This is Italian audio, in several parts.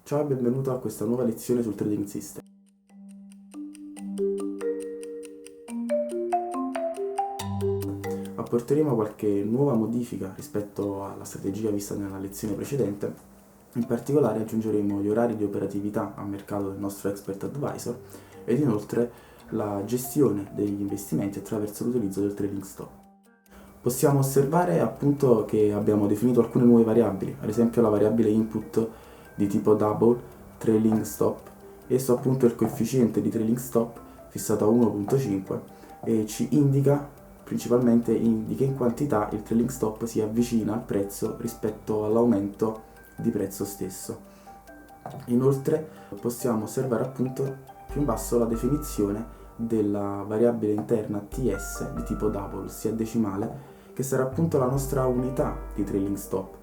Ciao e benvenuto a questa nuova lezione sul trading system. Apporteremo qualche nuova modifica rispetto alla strategia vista nella lezione precedente. In particolare aggiungeremo gli orari di operatività a mercato del nostro expert advisor ed inoltre la gestione degli investimenti attraverso l'utilizzo del trading stop. Possiamo osservare appunto che abbiamo definito alcune nuove variabili, ad esempio la variabile input di tipo double, trailing stop. Esso appunto è il coefficiente di trailing stop fissato a 1.5 e ci indica principalmente di che quantità il trailing stop si avvicina al prezzo rispetto all'aumento di prezzo stesso. Inoltre possiamo osservare appunto più in basso la definizione della variabile interna TS di tipo double, ossia decimale, che sarà appunto la nostra unità di trailing stop,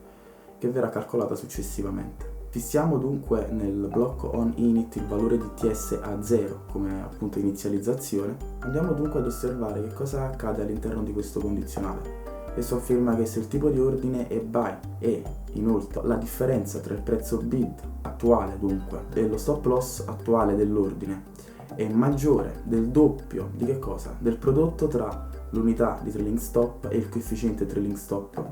che verrà calcolata successivamente. Fissiamo dunque nel blocco onInit il valore di TS a 0 come appunto inizializzazione. Andiamo dunque ad osservare che cosa accade all'interno di questo condizionale. Esso afferma che se il tipo di ordine è buy e inoltre la differenza tra il prezzo bid attuale dunque e lo stop loss attuale dell'ordine è maggiore del doppio di che cosa? Del prodotto tra l'unità di trailing stop e il coefficiente trailing stop.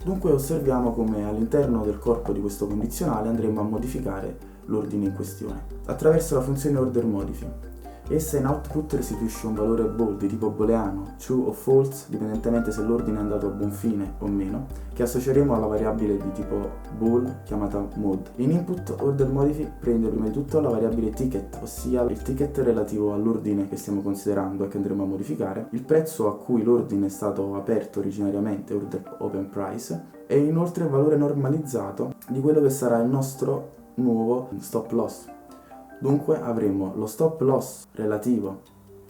Dunque osserviamo come all'interno del corpo di questo condizionale andremo a modificare l'ordine in questione attraverso la funzione order modify. Essa in output restituisce un valore bool di tipo booleano, true o false, dipendentemente se l'ordine è andato a buon fine o meno, che associeremo alla variabile di tipo bool chiamata mode. In input order modify prende prima di tutto la variabile ticket, ossia il ticket relativo all'ordine che stiamo considerando e che andremo a modificare, il prezzo a cui l'ordine è stato aperto originariamente, order open price, e inoltre il valore normalizzato di quello che sarà il nostro nuovo stop loss. Dunque avremo lo stop loss relativo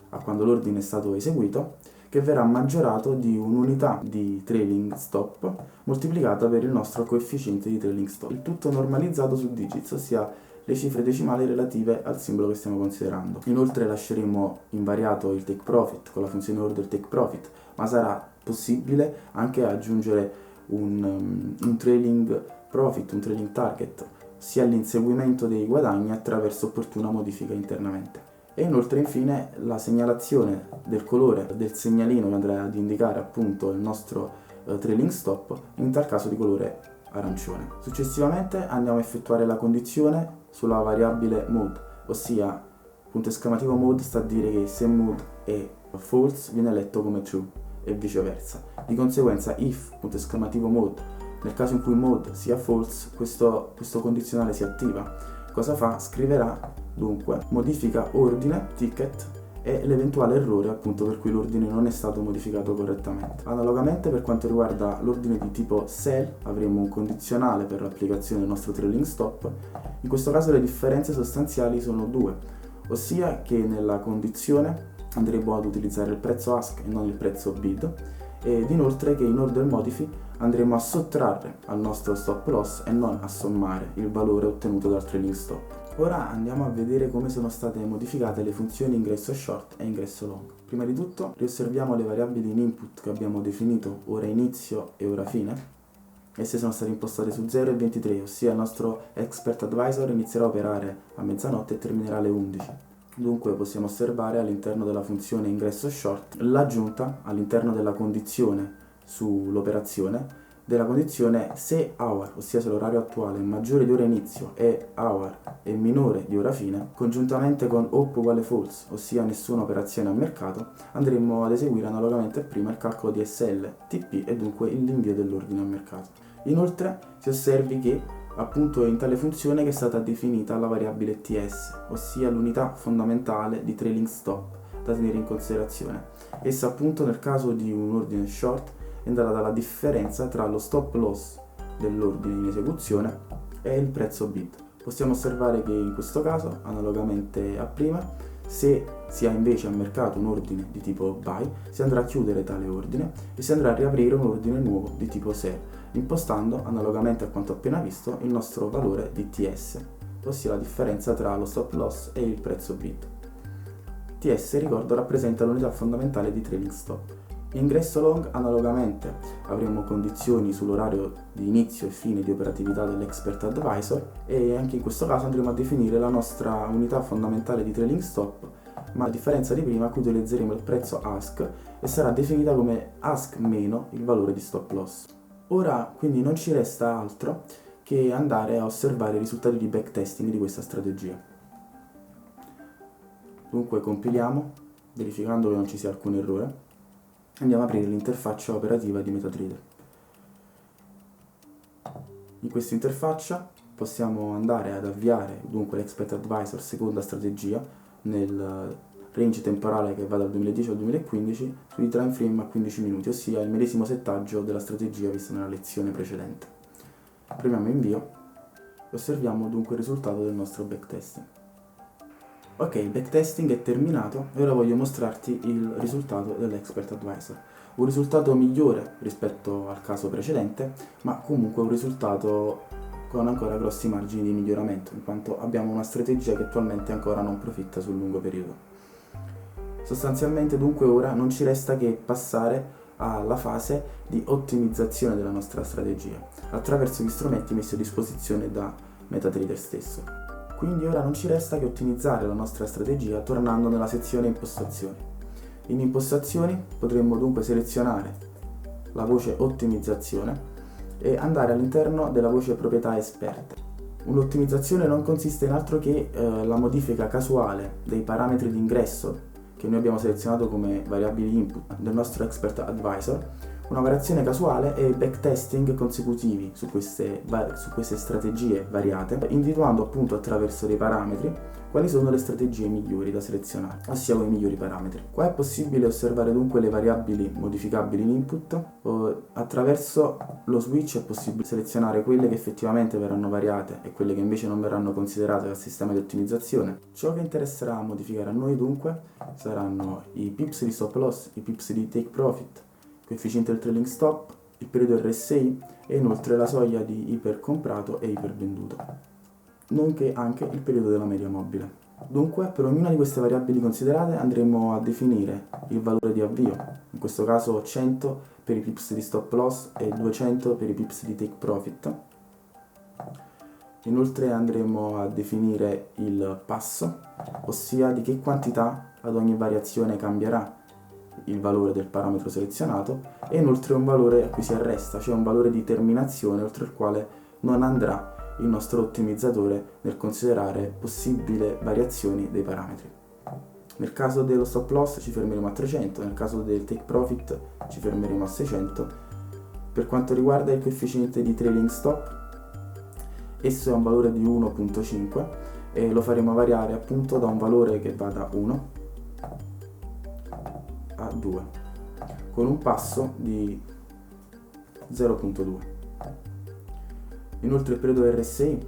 a quando l'ordine è stato eseguito, che verrà maggiorato di un'unità di trailing stop moltiplicata per il nostro coefficiente di trailing stop. Il tutto normalizzato su digits, ossia le cifre decimali relative al simbolo che stiamo considerando. Inoltre lasceremo invariato il take profit con la funzione order take profit, ma sarà possibile anche aggiungere un trailing profit, un trailing target, sia l'inseguimento dei guadagni attraverso opportuna modifica internamente. E inoltre infine la segnalazione del colore del segnalino che andrà ad indicare appunto il nostro trailing stop, in tal caso di colore arancione. Successivamente andiamo a effettuare la condizione sulla variabile mode, ossia punto esclamativo mode sta a dire che se mode è false viene letto come true e viceversa. Di conseguenza if punto esclamativo mode, nel caso in cui mode sia false, questo condizionale si attiva. Cosa fa? Scriverà dunque modifica ordine, ticket e l'eventuale errore appunto per cui l'ordine non è stato modificato correttamente. Analogamente per quanto riguarda l'ordine di tipo sell avremo un condizionale per l'applicazione del nostro trailing stop. In questo caso le differenze sostanziali sono due, ossia che nella condizione andremo ad utilizzare il prezzo ask e non il prezzo bid, ed inoltre che in order modify andremo a sottrarre al nostro stop loss e non a sommare il valore ottenuto dal trailing stop. Ora andiamo a vedere come sono state modificate le funzioni ingresso short e ingresso long. Prima di tutto riosserviamo le variabili in input che abbiamo definito ora inizio e ora fine. Esse sono state impostate su 0 e 23, ossia il nostro expert advisor inizierà a operare a mezzanotte e terminerà alle 11. Dunque possiamo osservare all'interno della funzione ingresso short l'aggiunta all'interno della condizione sull'operazione della condizione se hour, ossia se l'orario attuale è maggiore di ora inizio e hour è minore di ora fine, congiuntamente con op uguale false, ossia nessuna operazione a mercato, andremo ad eseguire analogamente a prima il calcolo di SL, TP e dunque l'invio dell'ordine a mercato. Inoltre si osservi che appunto è in tale funzione che è stata definita la variabile TS, ossia l'unità fondamentale di trailing stop da tenere in considerazione. Essa appunto nel caso di un ordine short è data dalla differenza tra lo stop loss dell'ordine in esecuzione e il prezzo bid. Possiamo osservare che in questo caso, analogamente a prima, se si ha invece a mercato un ordine di tipo buy, si andrà a chiudere tale ordine e si andrà a riaprire un ordine nuovo di tipo sell, impostando, analogamente a quanto appena visto, il nostro valore di TS, ossia la differenza tra lo stop loss e il prezzo bid. TS, ricordo, rappresenta l'unità fondamentale di trailing stop. Ingresso long, analogamente avremo condizioni sull'orario di inizio e fine di operatività dell'Expert Advisor e anche in questo caso andremo a definire la nostra unità fondamentale di trailing stop, ma a differenza di prima qui utilizzeremo il prezzo ask e sarà definita come ask meno il valore di stop loss. Ora quindi non ci resta altro che andare a osservare i risultati di backtesting di questa strategia. Dunque compiliamo, verificando che non ci sia alcun errore. Andiamo ad aprire l'interfaccia operativa di MetaTrader. In questa interfaccia possiamo andare ad avviare dunque l'Expert Advisor seconda strategia nel range temporale che va dal 2010 al 2015 sui time frame a 15 minuti, ossia il medesimo settaggio della strategia vista nella lezione precedente. Premiamo invio e osserviamo dunque il risultato del nostro backtesting. Ok, il backtesting è terminato e ora voglio mostrarti il risultato dell'Expert Advisor. Un risultato migliore rispetto al caso precedente, ma comunque un risultato con ancora grossi margini di miglioramento, in quanto abbiamo una strategia che attualmente ancora non profitta sul lungo periodo. Sostanzialmente dunque ora non ci resta che passare alla fase di ottimizzazione della nostra strategia, attraverso gli strumenti messi a disposizione da MetaTrader stesso. Quindi ora non ci resta che ottimizzare la nostra strategia tornando nella sezione impostazioni. In impostazioni potremmo dunque selezionare la voce ottimizzazione e andare all'interno della voce proprietà esperte. Un'ottimizzazione non consiste in altro che la modifica casuale dei parametri di ingresso che noi abbiamo selezionato come variabili input del nostro Expert Advisor, una variazione casuale e backtesting consecutivi su queste strategie variate, individuando appunto attraverso dei parametri quali sono le strategie migliori da selezionare, ossia con i migliori parametri. Qua è possibile osservare dunque le variabili modificabili in input, attraverso lo switch è possibile selezionare quelle che effettivamente verranno variate e quelle che invece non verranno considerate dal sistema di ottimizzazione. Ciò che interesserà modificare a noi dunque saranno i pips di stop loss, i pips di take profit, coefficiente del trailing stop, il periodo RSI e inoltre la soglia di ipercomprato e ipervenduto, nonché anche il periodo della media mobile. Dunque, per ognuna di queste variabili considerate andremo a definire il valore di avvio, in questo caso 100 per i pips di stop loss e 200 per i pips di take profit. Inoltre andremo a definire il passo, ossia di che quantità ad ogni variazione cambierà il valore del parametro selezionato, e inoltre un valore a cui si arresta, cioè un valore di terminazione oltre il quale non andrà il nostro ottimizzatore nel considerare possibili variazioni dei parametri. Nel caso dello stop loss ci fermeremo a 300, nel caso del take profit ci fermeremo a 600. Per quanto riguarda il coefficiente di trailing stop, esso è un valore di 1.5 e lo faremo variare appunto da un valore che va da 1 a 2 con un passo di 0.2. Inoltre il periodo RSI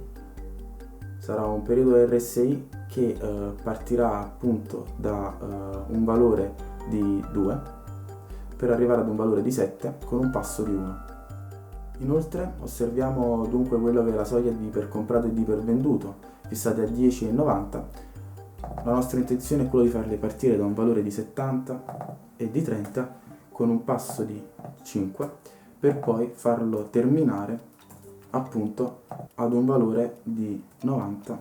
sarà un periodo RSI che partirà appunto da un valore di 2 per arrivare ad un valore di 7 con un passo di 1. Inoltre osserviamo dunque quello che è la soglia di ipercomprato e di ipervenduto fissate a 10 e 90. La nostra intenzione è quella di farle partire da un valore di 70 e di 30 con un passo di 5 per poi farlo terminare appunto ad un valore di 90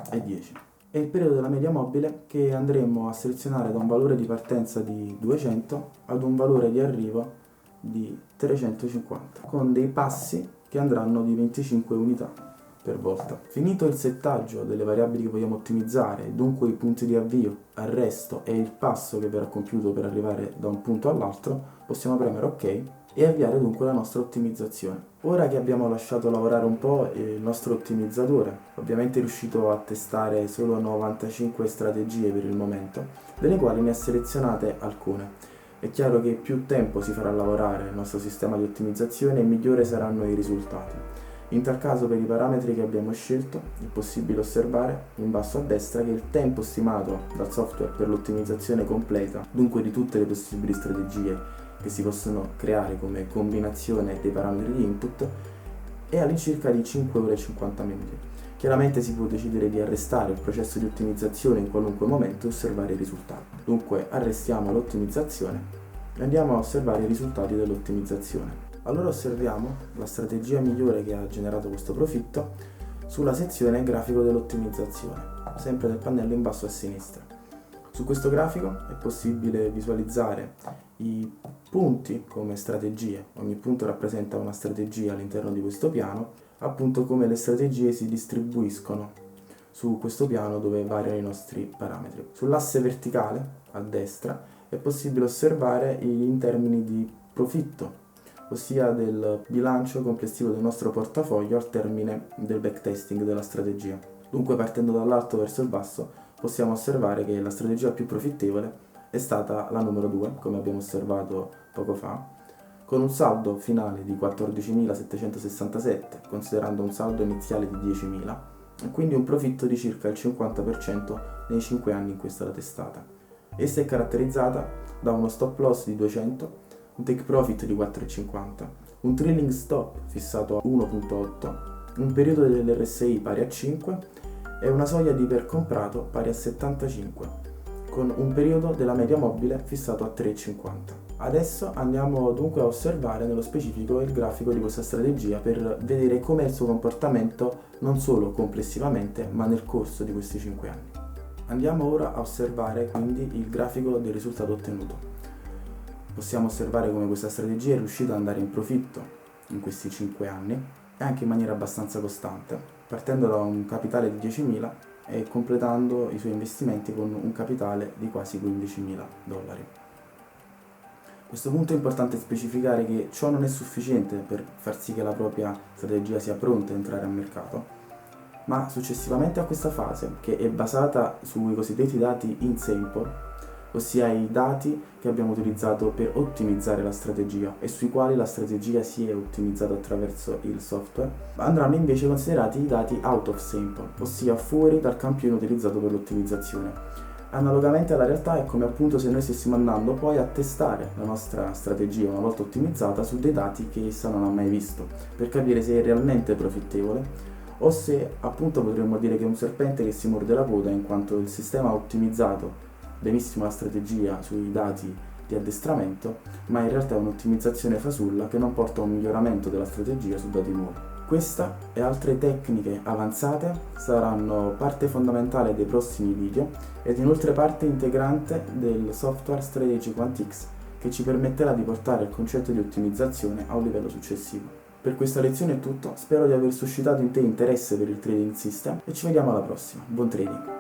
e 10. E il periodo della media mobile che andremo a selezionare da un valore di partenza di 200 ad un valore di arrivo di 350 con dei passi che andranno di 25 unità per volta. Finito il settaggio delle variabili che vogliamo ottimizzare, dunque i punti di avvio, arresto e il passo che verrà compiuto per arrivare da un punto all'altro, possiamo premere OK e avviare dunque la nostra ottimizzazione. Ora che abbiamo lasciato lavorare un po' il nostro ottimizzatore, ovviamente è riuscito a testare solo 95 strategie per il momento, delle quali ne ha selezionate alcune. È chiaro che più tempo si farà lavorare il nostro sistema di ottimizzazione e migliore saranno i risultati. In tal caso, per i parametri che abbiamo scelto è possibile osservare in basso a destra che il tempo stimato dal software per l'ottimizzazione completa, dunque di tutte le possibili strategie che si possono creare come combinazione dei parametri di input, è all'incirca di 5 ore e 50 minuti. Chiaramente si può decidere di arrestare il processo di ottimizzazione in qualunque momento e osservare i risultati. Dunque arrestiamo l'ottimizzazione e andiamo a osservare i risultati dell'ottimizzazione. Allora osserviamo la strategia migliore che ha generato questo profitto sulla sezione grafico dell'ottimizzazione, sempre nel pannello in basso a sinistra. Su questo grafico è possibile visualizzare i punti come strategie, ogni punto rappresenta una strategia all'interno di questo piano, appunto come le strategie si distribuiscono su questo piano dove variano i nostri parametri. Sull'asse verticale, a destra, è possibile osservare in termini di profitto, ossia del bilancio complessivo del nostro portafoglio al termine del backtesting della strategia. Dunque, partendo dall'alto verso il basso, possiamo osservare che la strategia più profittevole è stata la numero 2, come abbiamo osservato poco fa, con un saldo finale di 14.767, considerando un saldo iniziale di 10.000, e quindi un profitto di circa il 50% nei 5 anni in cui è stata testata. Essa è caratterizzata da uno stop loss di 200, un take profit di 4,50, un trailing stop fissato a 1,8, un periodo dell'RSI pari a 5 e una soglia di ipercomprato pari a 75, con un periodo della media mobile fissato a 3,50. Adesso andiamo dunque a osservare nello specifico il grafico di questa strategia per vedere com'è il suo comportamento non solo complessivamente ma nel corso di questi 5 anni. Andiamo ora a osservare quindi il grafico del risultato ottenuto. Possiamo osservare come questa strategia è riuscita ad andare in profitto in questi 5 anni e anche in maniera abbastanza costante, partendo da un capitale di 10.000 e completando i suoi investimenti con un capitale di quasi 15.000 dollari. A questo punto è importante specificare che ciò non è sufficiente per far sì che la propria strategia sia pronta a entrare al mercato, ma successivamente a questa fase, che è basata sui cosiddetti dati in sample, ossia i dati che abbiamo utilizzato per ottimizzare la strategia e sui quali la strategia si è ottimizzata attraverso il software, andranno invece considerati i dati out of sample, ossia fuori dal campione utilizzato per l'ottimizzazione. Analogamente alla realtà è come appunto se noi stessimo andando poi a testare la nostra strategia una volta ottimizzata su dei dati che essa non ha mai visto, per capire se è realmente profittevole o se appunto potremmo dire che è un serpente che si morde la coda in quanto il sistema ha ottimizzato benissimo la strategia sui dati di addestramento, ma in realtà è un'ottimizzazione fasulla che non porta a un miglioramento della strategia su dati nuovi. Questa e altre tecniche avanzate saranno parte fondamentale dei prossimi video ed inoltre parte integrante del software Strategy QuantX che ci permetterà di portare il concetto di ottimizzazione a un livello successivo. Per questa lezione è tutto, spero di aver suscitato in te interesse per il trading system e ci vediamo alla prossima. Buon trading!